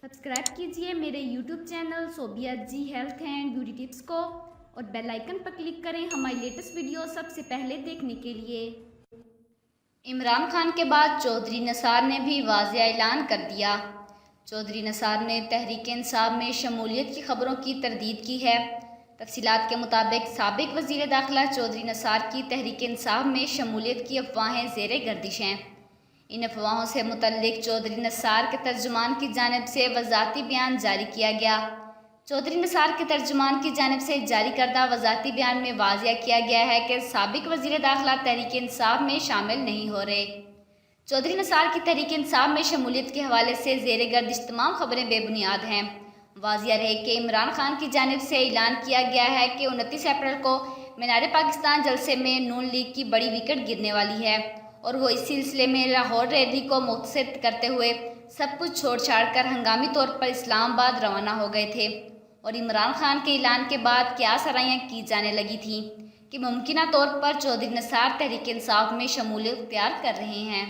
Subscribe कीजिए मेरे YouTube channel Sobia ji health and beauty tips को और बेल आइकन पर क्लिक करें हमारी लेटेस्ट वीडियो सबसे पहले देखने के लिए। इमरान खान के बाद चौधरी निसार ने भी वाज़ेह ऐलान कर दिया। चौधरी निसार ने तहरीक इंसाफ में शमूलियत की खबरों की तरदीद की है। तफसीलात के मुताबिक साबिक वज़ीर दाखिला चौधरी निसार की तहरीक इंसाफ में शमूलियत की अफवाहें ज़ेरे गर्दिश हैं। इन अफवाहों से मुतल्लिक चौधरी निसार के तर्जुमान की जानिब से वज़ाती बयान जारी किया गया। चौधरी निसार के तर्जुमान की जानिब से जारी करदा वज़ाती बयान में वाज़िया किया गया है कि साबिक वज़ीर दाखिला तहरीक इंसाफ में शामिल नहीं हो रहे। चौधरी निसार की तहरीक इंसाफ में शमूलियत के हवाले से ज़ेरे गर्दिश तमाम खबरें बेबुनियाद हैं। वाज़िया रहे कि इमरान खान की जानिब से ऐलान किया गया है कि 29 अप्रैल को मीनार पाकिस्तान जलसे में नून लीग की बड़ी विकेट गिरने वाली है और वो इस सिलसिले में लाहौर रैली को मुख्तसर करते हुए सब कुछ छोड़ छाड़ कर हंगामी तौर पर इस्लामाबाद रवाना हो गए थे। और इमरान खान के ऐलान के बाद क्या सराहियाँ की जाने लगी थी कि मुमकिना तौर पर चौधरी निसार तहरीक इंसाफ में शमूलियत इख्तियार कर रहे हैं।